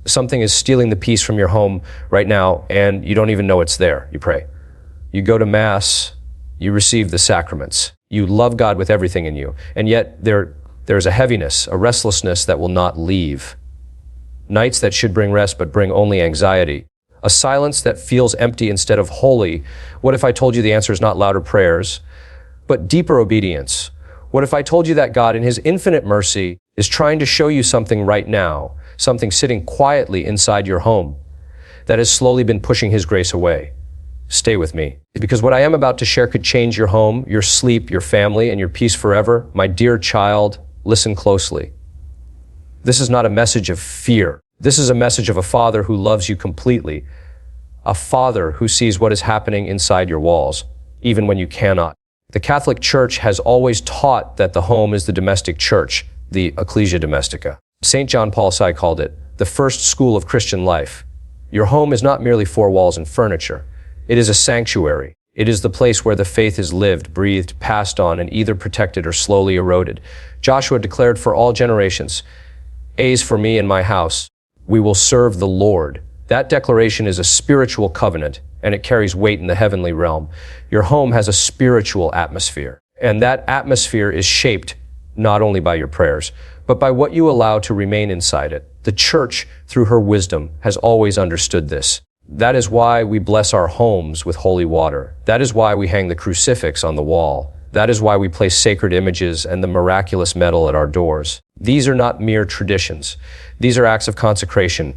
Something is stealing the peace from your home right now, and you don't even know it's there. You pray. You go to Mass, you receive the sacraments. You love God with everything in you, and yet there's a heaviness, a restlessness that will not leave. Nights that should bring rest but bring only anxiety. A silence that feels empty instead of holy. What if I told you the answer is not louder prayers, but deeper obedience? What if I told you that God, in His infinite mercy, is trying to show you something right now, something sitting quietly inside your home that has slowly been pushing His grace away? Stay with me, because what I am about to share could change your home, your sleep, your family, and your peace forever. My dear child, listen closely. This is not a message of fear. This is a message of a Father who loves you completely, a Father who sees what is happening inside your walls, even when you cannot. The Catholic Church has always taught that the home is the domestic church, the ecclesia domestica. St. John Paul II called it the first school of Christian life. Your home is not merely four walls and furniture. It is a sanctuary. It is the place where the faith is lived, breathed, passed on, and either protected or slowly eroded. Joshua declared for all generations, "As for me and my house, we will serve the Lord." That declaration is a spiritual covenant, and it carries weight in the heavenly realm. Your home has a spiritual atmosphere, and that atmosphere is shaped not only by your prayers, but by what you allow to remain inside it. The Church, through her wisdom, has always understood this. That is why we bless our homes with holy water. That is why we hang the crucifix on the wall. That is why we place sacred images and the miraculous medal at our doors. These are not mere traditions. These are acts of consecration,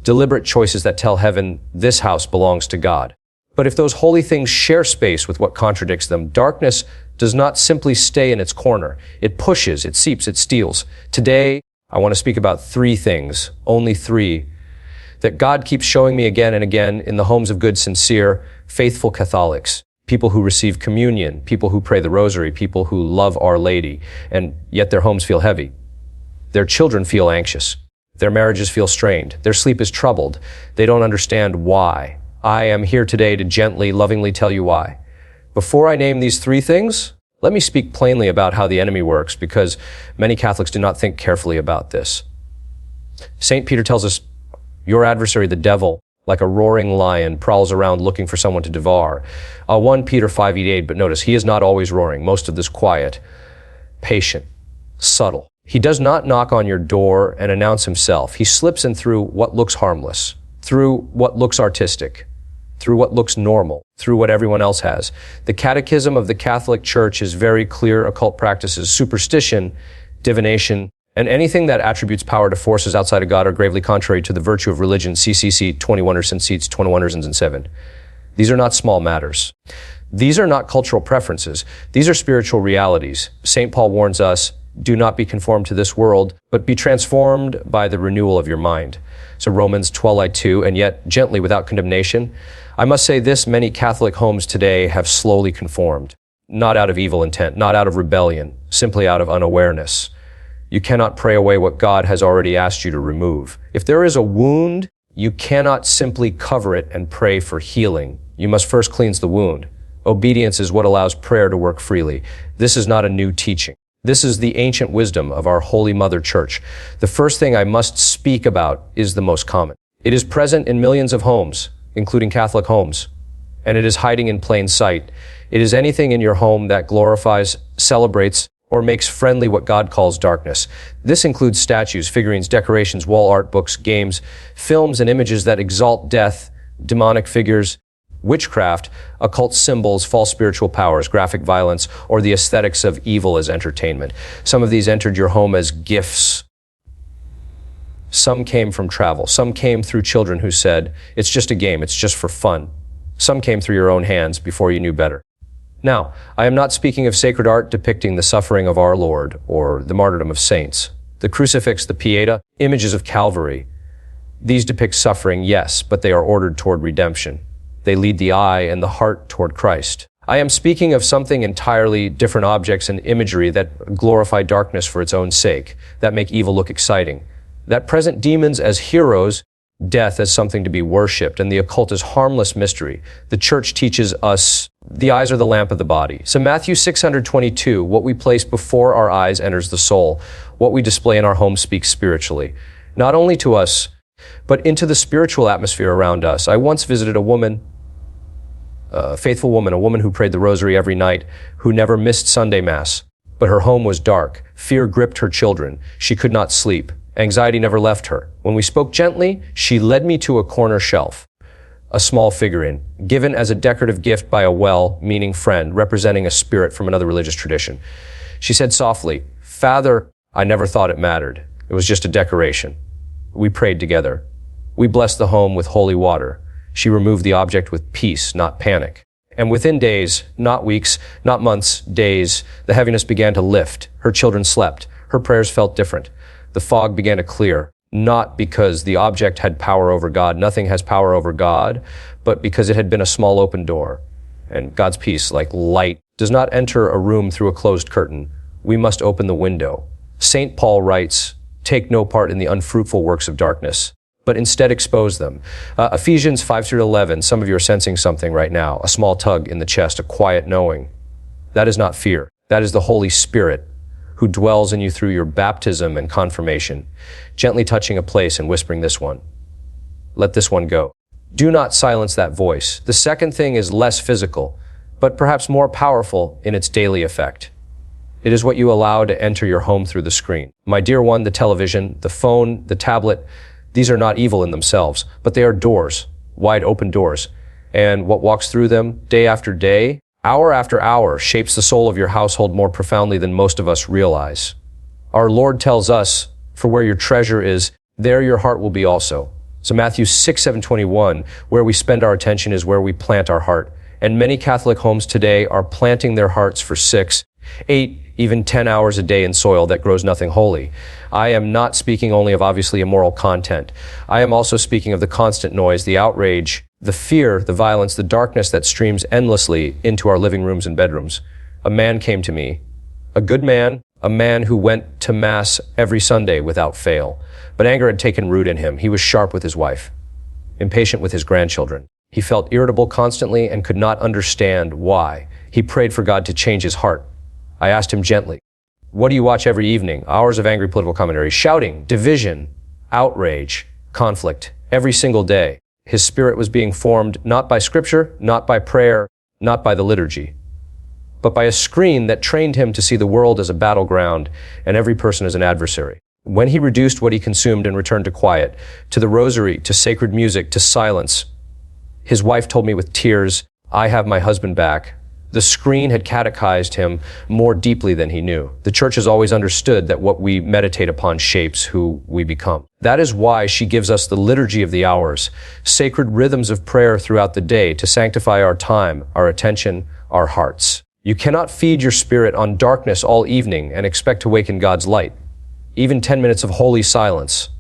deliberate choices that tell heaven, this house belongs to God. But if those holy things share space with what contradicts them, darkness does not simply stay in its corner. It pushes, it seeps, it steals. Today, I want to speak about three things, only three, that God keeps showing me again and again in the homes of good, sincere, faithful Catholics. People who receive communion, people who pray the rosary, people who love Our Lady, and yet their homes feel heavy. Their children feel anxious. Their marriages feel strained. Their sleep is troubled. They don't understand why. I am here today to gently, lovingly tell you why. Before I name these three things, let me speak plainly about how the enemy works, because many Catholics do not think carefully about this. St. Peter tells us, your adversary, the devil, like a roaring lion, prowls around looking for someone to devour. 1 Peter 5:8, but notice, he is not always roaring, most of this quiet, patient, subtle. He does not knock on your door and announce himself. He slips in through what looks harmless, through what looks artistic, through what looks normal, through what everyone else has. The Catechism of the Catholic Church is very clear. Occult practices, superstition, divination, and anything that attributes power to forces outside of God are gravely contrary to the virtue of religion. CCC 21ers and seats 21ers and 7. These are not small matters. These are not cultural preferences. These are spiritual realities. St. Paul warns us, do not be conformed to this world, but be transformed by the renewal of your mind. So Romans 12:2, and yet gently without condemnation. I must say this, many Catholic homes today have slowly conformed, not out of evil intent, not out of rebellion, simply out of unawareness. You cannot pray away what God has already asked you to remove. If there is a wound, you cannot simply cover it and pray for healing. You must first cleanse the wound. Obedience is what allows prayer to work freely. This is not a new teaching. This is the ancient wisdom of our Holy Mother Church. The first thing I must speak about is the most common. It is present in millions of homes, including Catholic homes, and it is hiding in plain sight. It is anything in your home that glorifies, celebrates, or makes friendly what God calls darkness. This includes statues, figurines, decorations, wall art, books, games, films, and images that exalt death, demonic figures, witchcraft, occult symbols, false spiritual powers, graphic violence, or the aesthetics of evil as entertainment. Some of these entered your home as gifts. Some came from travel. Some came through children who said, it's just a game, it's just for fun. Some came through your own hands before you knew better. Now, I am not speaking of sacred art depicting the suffering of our Lord or the martyrdom of saints. The crucifix, the Pieta, images of Calvary. These depict suffering, yes, but they are ordered toward redemption. They lead the eye and the heart toward Christ. I am speaking of something entirely different, objects and imagery that glorify darkness for its own sake, that make evil look exciting, that present demons as heroes, death as something to be worshipped, and the occult as harmless mystery. The Church teaches us the eyes are the lamp of the body. So Matthew 622, what we place before our eyes enters the soul. What we display in our home speaks spiritually, not only to us but into the spiritual atmosphere around us. I once visited a woman, a faithful woman, a woman who prayed the rosary every night, who never missed Sunday Mass. But her home was dark. Fear gripped her children. She could not sleep. Anxiety never left her. When we spoke gently, she led me to a corner shelf, a small figurine, given as a decorative gift by a well-meaning friend, representing a spirit from another religious tradition. She said softly, "Father, I never thought it mattered. It was just a decoration." We prayed together. We blessed the home with holy water. She removed the object with peace, not panic. And within days, not weeks, not months, days, the heaviness began to lift. Her children slept. Her prayers felt different. The fog began to clear, not because the object had power over God. Nothing has power over God, but because it had been a small open door. And God's peace, like light, does not enter a room through a closed curtain. We must open the window. St. Paul writes, "Take no part in the unfruitful works of darkness, but instead expose them." Ephesians 5-11, some of you are sensing something right now, a small tug in the chest, a quiet knowing. That is not fear. That is the Holy Spirit who dwells in you through your baptism and confirmation, gently touching a place and whispering this one. Let this one go. Do not silence that voice. The second thing is less physical, but perhaps more powerful in its daily effect. It is what you allow to enter your home through the screen. My dear one, the television, the phone, the tablet, these are not evil in themselves, but they are doors, wide open doors. And what walks through them day after day, hour after hour, shapes the soul of your household more profoundly than most of us realize. Our Lord tells us, "For where your treasure is, there your heart will be also." So Matthew 6:7-21, where we spend our attention is where we plant our heart. And many Catholic homes today are planting their hearts for 6, 8, even 10 hours a day in soil that grows nothing holy. I am not speaking only of obviously immoral content. I am also speaking of the constant noise, the outrage, the fear, the violence, the darkness that streams endlessly into our living rooms and bedrooms. A man came to me, a good man, a man who went to Mass every Sunday without fail. But anger had taken root in him. He was sharp with his wife, impatient with his grandchildren. He felt irritable constantly and could not understand why. He prayed for God to change his heart. I asked him gently, "What do you watch every evening?" Hours of angry political commentary, shouting, division, outrage, conflict, every single day. His spirit was being formed not by scripture, not by prayer, not by the liturgy, but by a screen that trained him to see the world as a battleground and every person as an adversary. When he reduced what he consumed and returned to quiet, to the rosary, to sacred music, to silence, his wife told me with tears, "I have my husband back." The screen had catechized him more deeply than he knew. The church has always understood that what we meditate upon shapes who we become. That is why she gives us the liturgy of the hours, sacred rhythms of prayer throughout the day to sanctify our time, our attention, our hearts. You cannot feed your spirit on darkness all evening and expect to waken God's light. Even 10 minutes of holy silence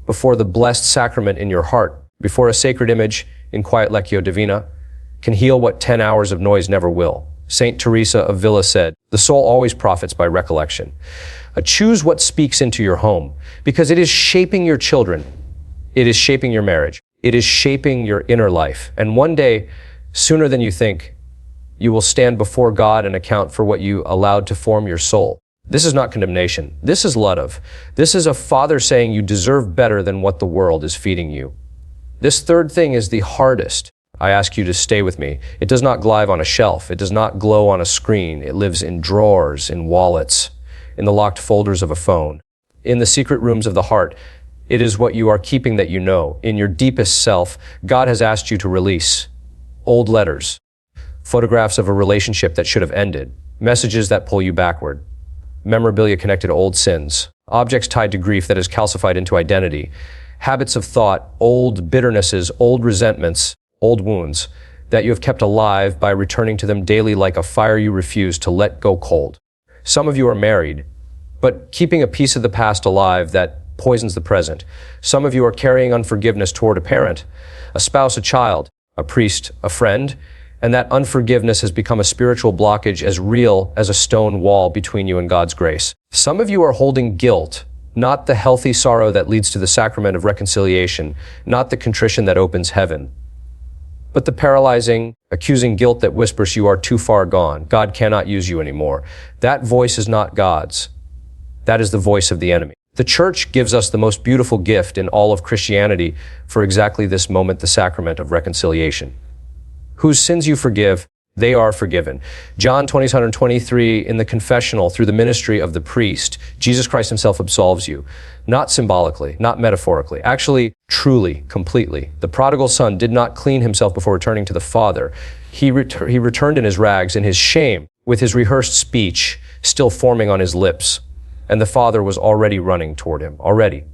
before the blessed sacrament in your heart, before a sacred image in quiet Lectio Divina, can heal what 10 hours of noise never will. Saint Teresa of Avila said, "The soul always profits by recollection." Choose what speaks into your home, because it is shaping your children. It is shaping your marriage. It is shaping your inner life. And one day, sooner than you think, you will stand before God and account for what you allowed to form your soul. This is not condemnation. This is love. This is a father saying you deserve better than what the world is feeding you. This third thing is the hardest. I ask you to stay with me. It does not glide on a shelf. It does not glow on a screen. It lives in drawers, in wallets, in the locked folders of a phone, in the secret rooms of the heart. It is what you are keeping that you know. In your deepest self, God has asked you to release old letters, photographs of a relationship that should have ended, messages that pull you backward, memorabilia connected to old sins, objects tied to grief that has calcified into identity, habits of thought, old bitternesses, old resentments, old wounds that you have kept alive by returning to them daily like a fire you refuse to let go cold. Some of you are married, but keeping a piece of the past alive that poisons the present. Some of you are carrying unforgiveness toward a parent, a spouse, a child, a priest, a friend, and that unforgiveness has become a spiritual blockage as real as a stone wall between you and God's grace. Some of you are holding guilt, not the healthy sorrow that leads to the sacrament of reconciliation, not the contrition that opens heaven, but the paralyzing, accusing guilt that whispers you are too far gone. God cannot use you anymore. That voice is not God's. That is the voice of the enemy. The church gives us the most beautiful gift in all of Christianity for exactly this moment, the sacrament of reconciliation. Whose sins you forgive, they are forgiven. John 20:123, in the confessional, through the ministry of the priest, Jesus Christ himself absolves you. Not symbolically, not metaphorically, actually, truly, completely. The prodigal son did not clean himself before returning to the Father. He returned in his rags, in his shame, with his rehearsed speech still forming on his lips. And the Father was already running toward him, already,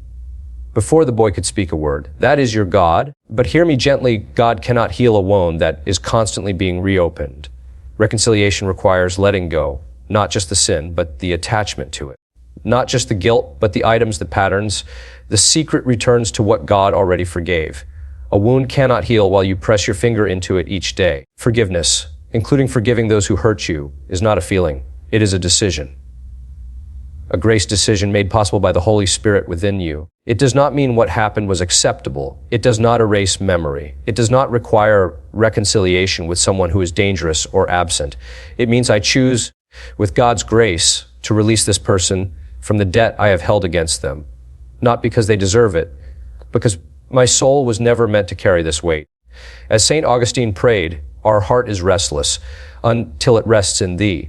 before the boy could speak a word. That is your God. But hear me gently, God cannot heal a wound that is constantly being reopened. Reconciliation requires letting go, not just the sin, but the attachment to it. Not just the guilt, but the items, the patterns. The secret returns to what God already forgave. A wound cannot heal while you press your finger into it each day. Forgiveness, including forgiving those who hurt you, is not a feeling. It is a decision. A grace decision made possible by the Holy Spirit within you. It does not mean what happened was acceptable. It does not erase memory. It does not require reconciliation with someone who is dangerous or absent. It means I choose, with God's grace, to release this person from the debt I have held against them. Not because they deserve it, because my soul was never meant to carry this weight. As St. Augustine prayed, our heart is restless until it rests in thee.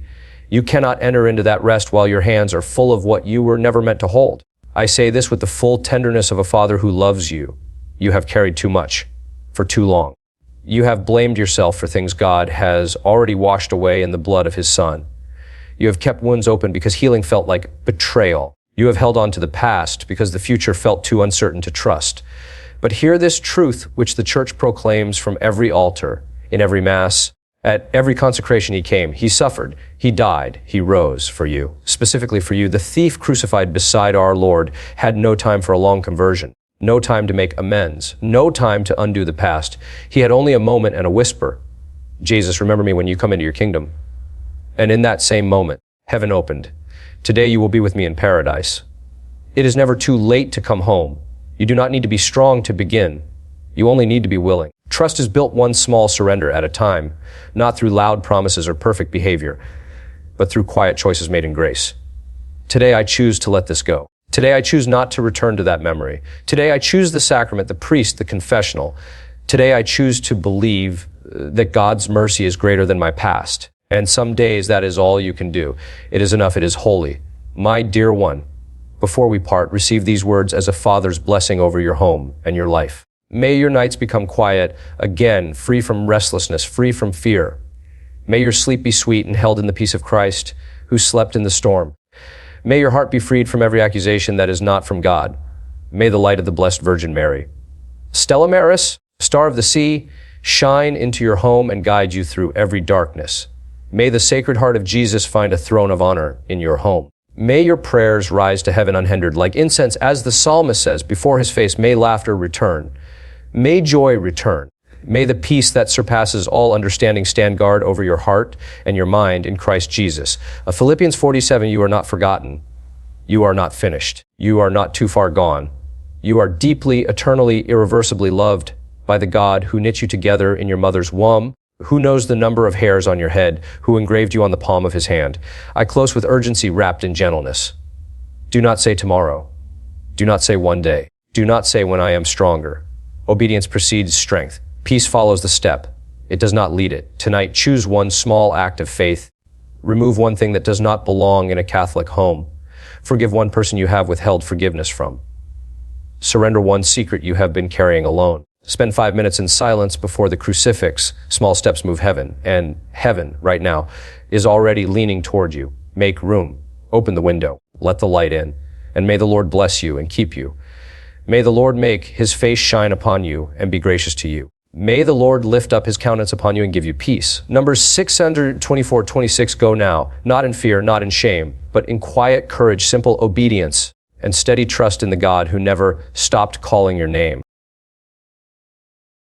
You cannot enter into that rest while your hands are full of what you were never meant to hold. I say this with the full tenderness of a father who loves you. You have carried too much, for too long. You have blamed yourself for things God has already washed away in the blood of his Son. You have kept wounds open because healing felt like betrayal. You have held on to the past because the future felt too uncertain to trust. But hear this truth which the church proclaims from every altar, in every Mass. At every consecration he came, he suffered, he died, he rose for you. Specifically for you, the thief crucified beside our Lord had no time for a long conversion, no time to make amends, no time to undo the past. He had only a moment and a whisper. Jesus, remember me when you come into your kingdom. And in that same moment, heaven opened. Today you will be with me in paradise. It is never too late to come home. You do not need to be strong to begin. You only need to be willing. Trust is built one small surrender at a time, not through loud promises or perfect behavior, but through quiet choices made in grace. Today I choose to let this go. Today I choose not to return to that memory. Today I choose the sacrament, the priest, the confessional. Today I choose to believe that God's mercy is greater than my past. And some days that is all you can do. It is enough, it is holy. My dear one, before we part, receive these words as a father's blessing over your home and your life. May your nights become quiet, again, free from restlessness, free from fear. May your sleep be sweet and held in the peace of Christ, who slept in the storm. May your heart be freed from every accusation that is not from God. May the light of the Blessed Virgin Mary, Stella Maris, star of the sea, shine into your home and guide you through every darkness. May the Sacred Heart of Jesus find a throne of honor in your home. May your prayers rise to heaven unhindered, like incense, as the psalmist says, before his face, may laughter return. May joy return. May the peace that surpasses all understanding stand guard over your heart and your mind in Christ Jesus. Philippians 4:7, you are not forgotten. You are not finished. You are not too far gone. You are deeply, eternally, irreversibly loved by the God who knit you together in your mother's womb, who knows the number of hairs on your head, who engraved you on the palm of his hand. I close with urgency wrapped in gentleness. Do not say tomorrow. Do not say one day. Do not say when I am stronger. Obedience precedes strength. Peace follows the step. It does not lead it. Tonight, choose one small act of faith. Remove one thing that does not belong in a Catholic home. Forgive one person you have withheld forgiveness from. Surrender one secret you have been carrying alone. Spend 5 minutes in silence before the crucifix. Small steps move heaven, and heaven, right now, is already leaning toward you. Make room. Open the window. Let the light in. And may the Lord bless you and keep you. May the Lord make his face shine upon you and be gracious to you. May the Lord lift up his countenance upon you and give you peace. Numbers 624:26, go now, not in fear, not in shame, but in quiet courage, simple obedience, and steady trust in the God who never stopped calling your name.